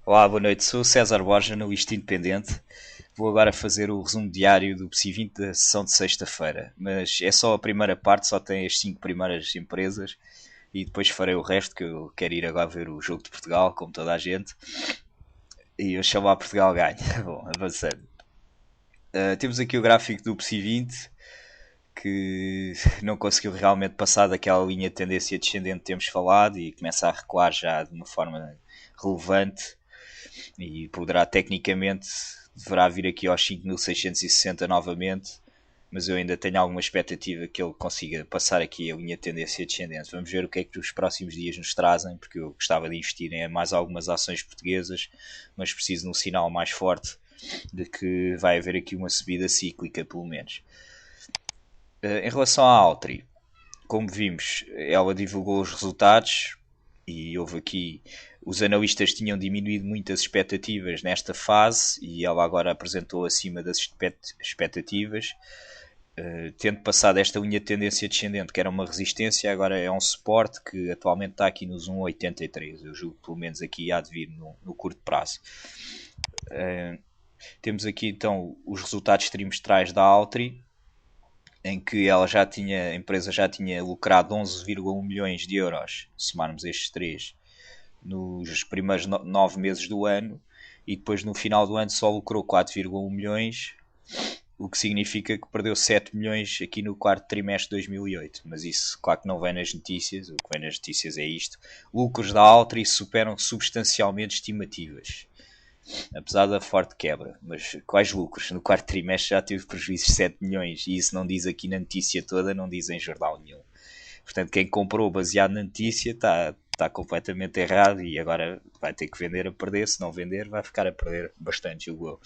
Olá, boa noite. Sou o César Borja, analista independente. Vou agora fazer o resumo diário do PSI 20 da sessão de sexta-feira. Mas é só a primeira parte, só tem as 5 primeiras empresas e depois farei o resto, que eu quero ir agora ver o jogo de Portugal, como toda a gente. E eu chamo a Portugal ganho. Bom, avançando. Temos aqui o gráfico do PSI 20, que não conseguiu realmente passar daquela linha de tendência descendente que temos falado e começa a recuar já de uma forma relevante e poderá tecnicamente deverá vir aqui aos 5.660 novamente, mas eu ainda tenho alguma expectativa que ele consiga passar aqui a linha de tendência descendente. Vamos ver o que é que os próximos dias nos trazem, porque eu gostava de investir em mais algumas ações portuguesas, mas preciso de um sinal mais forte de que vai haver aqui uma subida cíclica, pelo menos. Em relação à Altri, como vimos, ela divulgou os resultados e houve aqui. Os analistas tinham diminuído muito as expectativas nesta fase e ela agora apresentou acima das expectativas, tendo passado esta linha de tendência descendente, que era uma resistência, agora é um suporte que atualmente está aqui nos 1,83. Eu julgo que pelo menos aqui há de vir no curto prazo. Temos aqui então os resultados trimestrais da Altri, em que a empresa já tinha lucrado 11,1 milhões de euros, somarmos estes três, nos primeiros 9 meses do ano, e depois no final do ano só lucrou 4,1 milhões, o que significa que perdeu 7 milhões aqui no quarto trimestre de 2008. Mas isso, claro que não vem nas notícias, o que vem nas notícias é isto. Lucros da Altri superam substancialmente estimativas, apesar da forte quebra. Mas quais lucros? No quarto trimestre já teve prejuízos de 7 milhões, e isso não diz aqui na notícia toda, não diz em jornal nenhum. Portanto, quem comprou baseado na notícia está completamente errado e agora vai ter que vender a perder. Se não vender, vai ficar a perder bastante, julgo eu.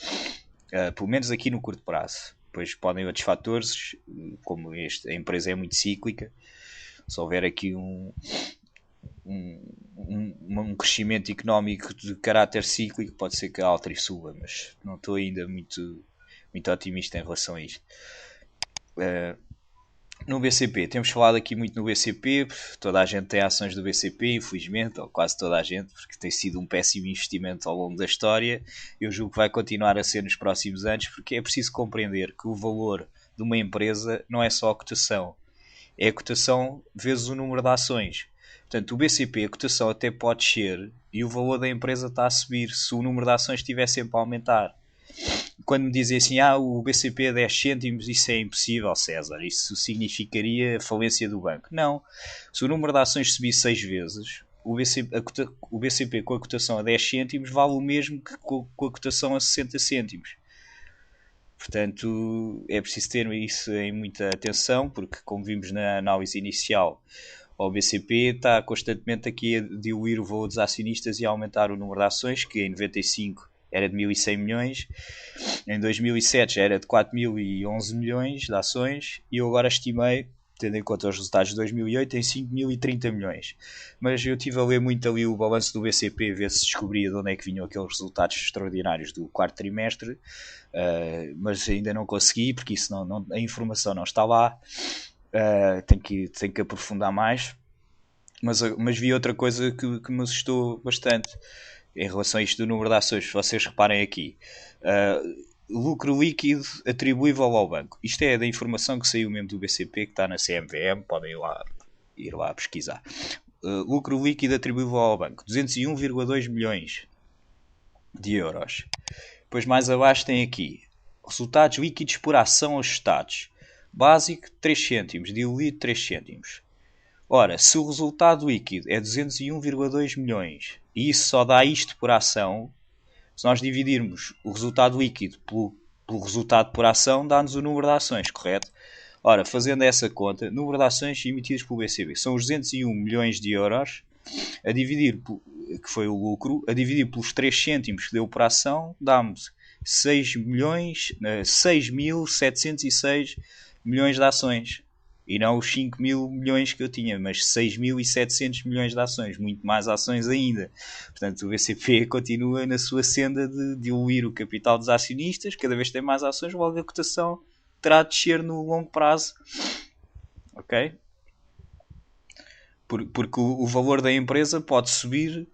Pelo menos aqui no curto prazo. Depois podem outros fatores, como este. A empresa é muito cíclica. Se houver aqui um crescimento económico de caráter cíclico, pode ser que a Altri suba, mas não estou ainda muito otimista em relação a isto. No BCP, temos falado aqui muito no BCP, toda a gente tem ações do BCP, infelizmente, ou quase toda a gente, porque tem sido um péssimo investimento ao longo da história. Eu julgo que vai continuar a ser nos próximos anos, porque é preciso compreender que o valor de uma empresa não é só a cotação, é a cotação vezes o número de ações. Portanto, o BCP, a cotação até pode descer e o valor da empresa está a subir se o número de ações estiver sempre a aumentar. Quando me dizem assim, o BCP é 10 cêntimos, isso é impossível, César. Isso significaria a falência do banco. Não. Se o número de ações subir 6 vezes, o BCP com a cotação a 10 cêntimos vale o mesmo que com a cotação a 60 cêntimos. Portanto, é preciso ter isso em muita atenção, porque, como vimos na análise inicial, o BCP está constantemente aqui a diluir o valor dos acionistas e a aumentar o número de ações, que em 95 era de 1.100 milhões, em 2007 já era de 4.011 milhões de ações, e eu agora estimei, tendo em conta os resultados de 2008, em 5.030 milhões. Mas eu estive a ler muito ali o balanço do BCP, ver se descobria de onde é que vinham aqueles resultados extraordinários do quarto trimestre, mas ainda não consegui, porque isso a informação não está lá. Tenho que aprofundar mais. Mas vi outra coisa que me assustou bastante em relação a isto do número de ações. Vocês reparem aqui. Lucro líquido atribuível ao banco. Isto é da informação que saiu mesmo do BCP, que está na CMVM. Podem ir lá pesquisar. Lucro líquido atribuível ao banco. 201,2 milhões de euros. Depois mais abaixo tem aqui. Resultados líquidos por ação ajustados. Básico 3 cêntimos. Diluído 3 cêntimos. Ora, se o resultado líquido é 201,2 milhões e isso só dá isto por ação, se nós dividirmos o resultado líquido pelo resultado por ação, dá-nos o número de ações, correto? Ora, fazendo essa conta, o número de ações emitidas pelo BCB são os 201 milhões de euros, a dividir, que foi o lucro, a dividir pelos 3 cêntimos que deu por ação, dá-nos 6.706 milhões de ações. E não os 5 mil milhões que eu tinha, mas 6.700 milhões de ações, muito mais ações ainda. Portanto, o BCP continua na sua senda de diluir o capital dos acionistas, cada vez tem mais ações, logo a cotação terá de descer no longo prazo. Ok? Porque o valor da empresa pode subir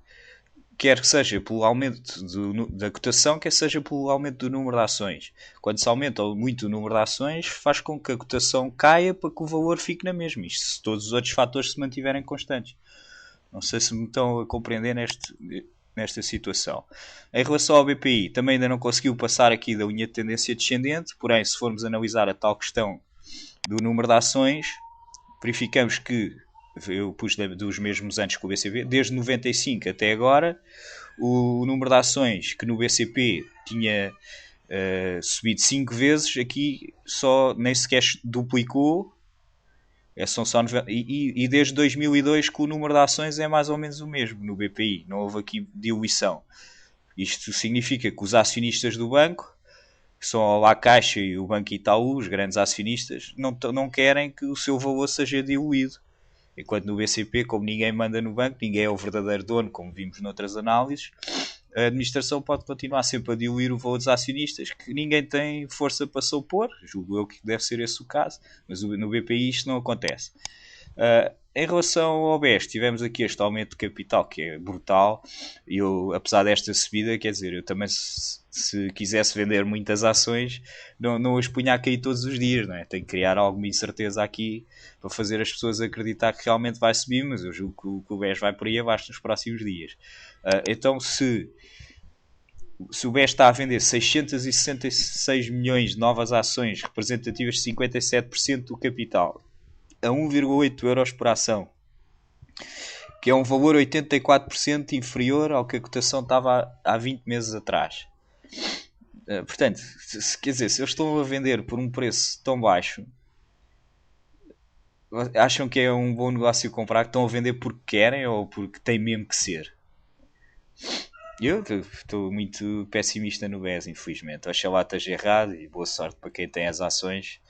quer que seja pelo aumento da cotação, quer seja pelo aumento do número de ações. Quando se aumenta muito o número de ações, faz com que a cotação caia para que o valor fique na mesma. Isto se todos os outros fatores se mantiverem constantes. Não sei se me estão a compreender nesta situação. Em relação ao BPI, também ainda não conseguiu passar aqui da linha de tendência descendente, porém, se formos analisar a tal questão do número de ações, verificamos que, eu pus dos mesmos anos que o BCP, desde 95 até agora, o número de ações que no BCP tinha subido 5 vezes, aqui só nem sequer duplicou. São só 90, e desde 2002 que o número de ações é mais ou menos o mesmo no BPI, não houve aqui diluição. Isto significa que os acionistas do banco, que são a Caixa e o Banco Itaú, os grandes acionistas, não querem que o seu valor seja diluído. Enquanto no BCP, como ninguém manda no banco, ninguém é o verdadeiro dono, como vimos noutras análises, a administração pode continuar sempre a diluir o valor dos acionistas, que ninguém tem força para se opor. Julgo eu que deve ser esse o caso, mas no BPI isto não acontece. Em relação ao BES, tivemos aqui este aumento de capital que é brutal. E eu, apesar desta subida, quer dizer, eu também se quisesse vender muitas ações, não as punha a cair todos os dias, não é? Tenho que criar alguma incerteza aqui para fazer as pessoas acreditar que realmente vai subir, mas eu julgo que o BES vai por aí abaixo nos próximos dias. Então, se o BES está a vender 666 milhões de novas ações representativas de 57% do capital a 1,8 euros por ação, que é um valor 84% inferior ao que a cotação estava há 20 meses atrás. Portanto, quer dizer, se eles estão a vender por um preço tão baixo, acham que é um bom negócio comprar, que estão a vender porque querem ou porque tem mesmo que ser? Eu estou muito pessimista no BES, infelizmente. Oxalá esteja errado e boa sorte para quem tem as ações.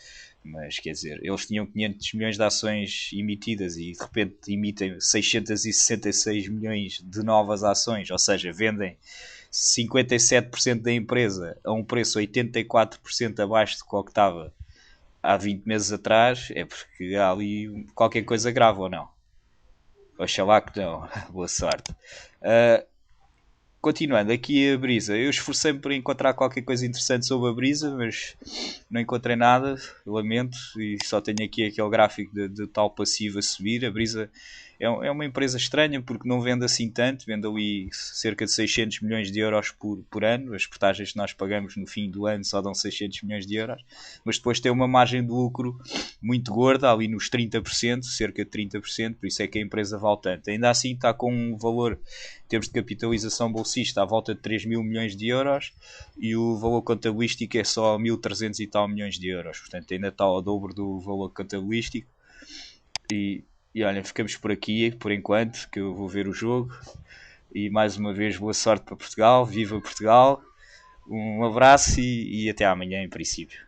Mas, quer dizer, eles tinham 500 milhões de ações emitidas e de repente emitem 666 milhões de novas ações, ou seja, vendem 57% da empresa a um preço 84% abaixo do que estava há 20 meses atrás. É porque há ali qualquer coisa grave, ou não? Oxalá que não. Boa sorte. Continuando aqui a Brisa, eu esforcei-me por encontrar qualquer coisa interessante sobre a Brisa, mas não encontrei nada, lamento, e só tenho aqui aquele gráfico de tal passivo a subir. A Brisa é uma empresa estranha porque não vende assim tanto, vende ali cerca de 600 milhões de euros por ano, as portagens que nós pagamos no fim do ano só dão 600 milhões de euros, mas depois tem uma margem de lucro muito gorda, ali nos 30%, cerca de 30%, por isso é que a empresa vale tanto. Ainda assim está com um valor, em termos de capitalização bolsista, à volta de 3 mil milhões de euros, e o valor contabilístico é só 1.300 e tal milhões de euros, portanto ainda está ao dobro do valor contabilístico. E olha, ficamos por aqui por enquanto, que eu vou ver o jogo. E mais uma vez, boa sorte para Portugal, viva Portugal, um abraço e até amanhã em princípio.